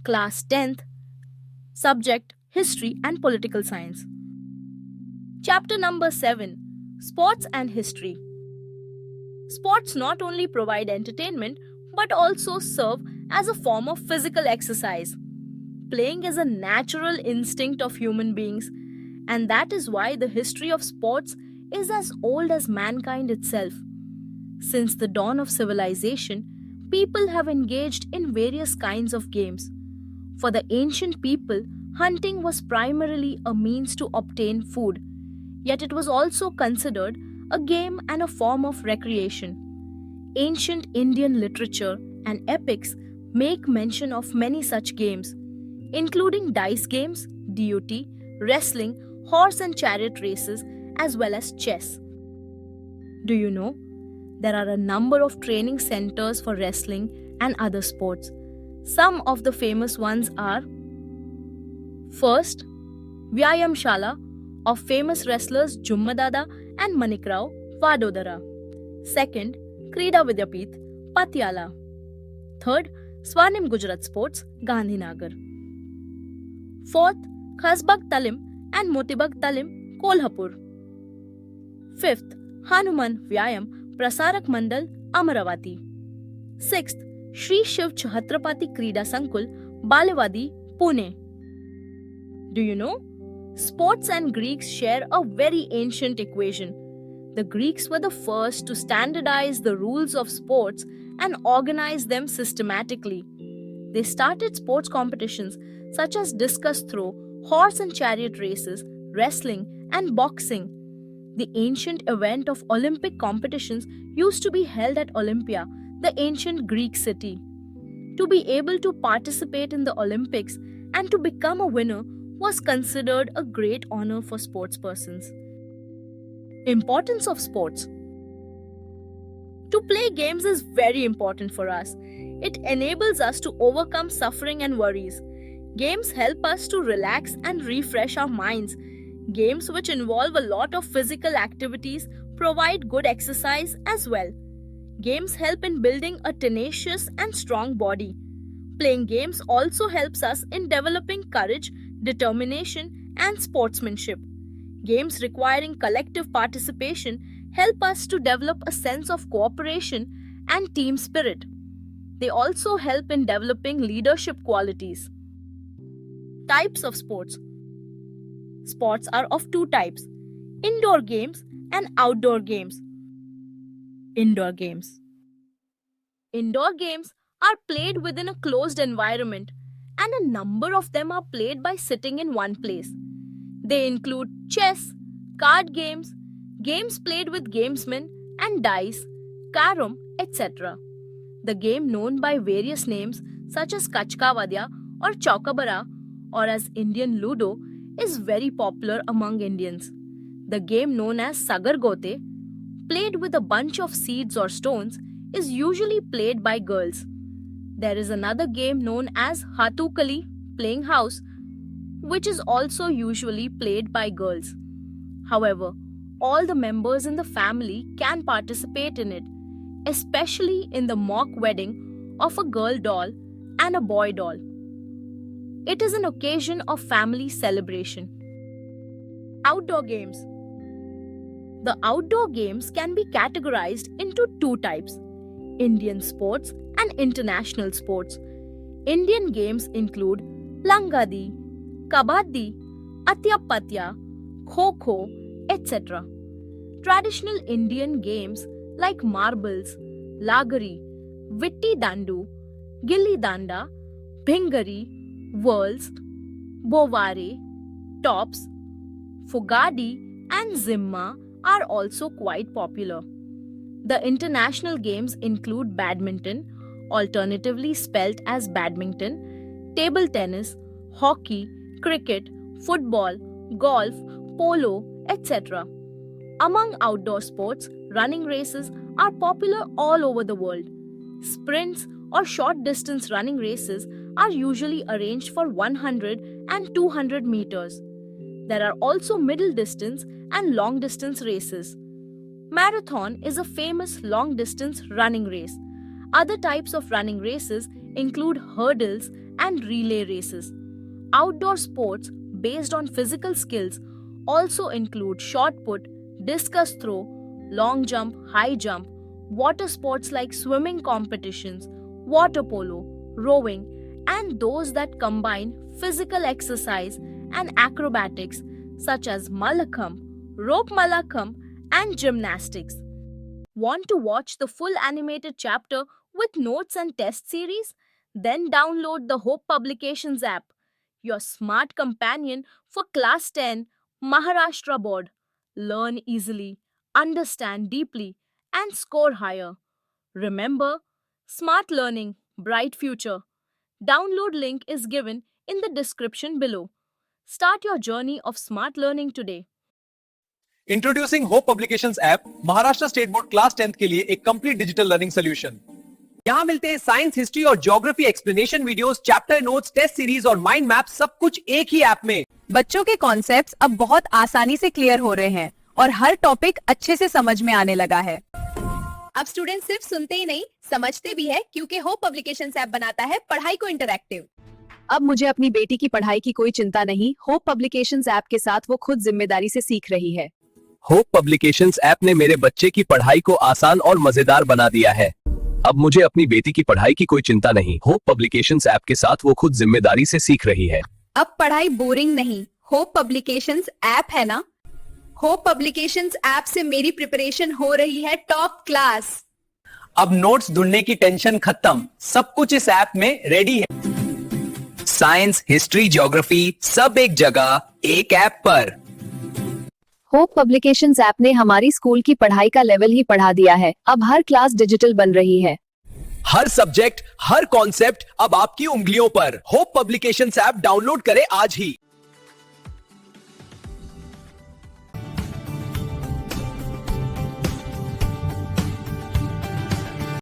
Class 10th, subject History and Political Science. Chapter number 7, Sports and History. Sports not only provide entertainment but also serve as a form of physical exercise. Playing is a natural instinct of human beings, and that is why the history of sports is as old as mankind itself. Since the dawn of civilization, people have engaged in various kinds of games. For the ancient people, hunting was primarily a means to obtain food, yet it was also considered a game and a form of recreation. Ancient Indian literature and epics make mention of many such games, including dice games, duty, wrestling, horse and chariot races, as well as chess. Do you know? There are a number of training centers for wrestling and other sports. Some of the famous ones are: first, Vyayamshala of famous wrestlers Jummadada and Manikrao, Vadodara. Second, Krida Vidyapeeth, Patiala. Third, Swarnim Gujarat Sports, Gandhinagar. Fourth, Khasbag Talim and Motibag Talim, Kolhapur. Fifth, Hanuman Vyayam, Prasarak Mandal, Amaravati. Sixth, Shri Shiv Chhatrapati Krida Sankul, Balewadi, Pune. Do you know? Sports and Greeks share a very ancient equation. The Greeks were the first to standardize the rules of sports and organize them systematically. They started sports competitions such as discus throw, horse and chariot races, wrestling, and boxing. The ancient event of Olympic competitions used to be held at Olympia, the ancient Greek city. To be able to participate in the Olympics and to become a winner was considered a great honor for sportspersons. Importance of sports. To play games is very important for us. It enables us to overcome suffering and worries. Games help us to relax and refresh our minds. Games which involve a lot of physical activities provide good exercise as well. Games help in building a tenacious and strong body. Playing games also helps us in developing courage, determination, and sportsmanship. Games requiring collective participation help us to develop a sense of cooperation and team spirit. They also help in developing leadership qualities. Types of sports. Sports are of two types: indoor games and outdoor games. Indoor games. Indoor games are played within a closed environment, and a number of them are played by sitting in one place. They include chess, card games, games played with gamesmen, and dice, carom, etc. The game known by various names such as Kachkavadya or Chaukabara, or as Indian Ludo, is very popular among Indians. The game known as Sagargote, played with a bunch of seeds or stones, is usually played by girls. There is another game known as Hatukali, playing house, which is also usually played by girls. However, all the members in the family can participate in it, especially in the mock wedding of a girl doll and a boy doll. It is an occasion of family celebration. Outdoor games. The outdoor games can be categorized into two types: Indian sports and international sports. Indian games include Langadi, Kabaddi, Atyapatya, Kho-Kho, etc. Traditional Indian games like marbles, lagari, vitti dandu, gilli danda, bhingari, whirls, bovare, tops, fogadi, and zimma are also quite popular. The international games include badminton, alternatively spelt as badminton, table tennis, hockey, cricket, football, golf, polo, etc. Among outdoor sports, running races are popular all over the world. Sprints or short distance running races are usually arranged for 100 and 200 meters. There are also middle distance and long distance races. Marathon is a famous long distance running race. Other types of running races include hurdles and relay races. Outdoor sports based on physical skills also include shot put, discus throw, long jump, high jump, water sports like swimming competitions, water polo, rowing, and those that combine physical exercise and acrobatics such as Malakhamb, rope Malakhamb, and gymnastics. Want to watch the full animated chapter with notes and test series? Then download the Hope Publications app, your smart companion for Class 10 Maharashtra Board. Learn easily, understand deeply, and score higher. Remember, smart learning, bright future. Download link is given in the description below. Start your journey of smart learning today. Introducing hope publications app Maharashtra state board class 10th के लिए एक complete digital learning solution. यहाँ मिलते हैं science, history और geography explanation videos, chapter notes, test series और mind map, सब कुछ एक ही ऐप में। बच्चों के कॉन्सेप्ट्स अब बहुत आसानी से क्लियर हो रहे हैं और हर टॉपिक अच्छे से समझ में आने लगा है। अब स्टूडेंट सिर्फ सुनते ही नहीं, समझते भी है, क्योंकि होप पब्लिकेशंस ऐप बनाता है पढ़ाई को इंटरैक्टिव। अब मुझे अपनी बेटी की पढ़ाई की कोई चिंता नहीं। होप पब्लिकेशंस ऐप के साथ वो खुद जिम्मेदारी से सीख रही है। होप पब्लिकेशंस ऐप ने मेरे बच्चे की पढ़ाई को आसान और मजेदार बना दिया है। अब मुझे अपनी बेटी की पढ़ाई की कोई चिंता नहीं। होप पब्लिकेशंस ऐप के साथ वो खुद जिम्मेदारी से सीख रही है। अब पढ़ाई बोरिंग नहीं, होप पब्लिकेशंस ऐप है ना। होप पब्लिकेशंस ऐप से मेरी प्रिपरेशन हो रही है टॉप क्लास। अब नोट्स ढूंढने की टेंशन खत्म, सब कुछ इस ऐप में रेडी है। साइंस, हिस्ट्री, ज्योग्राफी सब एक जगह, एक ऐप पर। होप पब्लिकेशंस ऐप ने हमारी स्कूल की पढ़ाई का लेवल ही बढ़ा दिया है। अब हर क्लास डिजिटल बन रही है। हर सब्जेक्ट, हर कॉन्सेप्ट अब आपकी उंगलियों पर। होप पब्लिकेशंस ऐप डाउनलोड करें आज ही।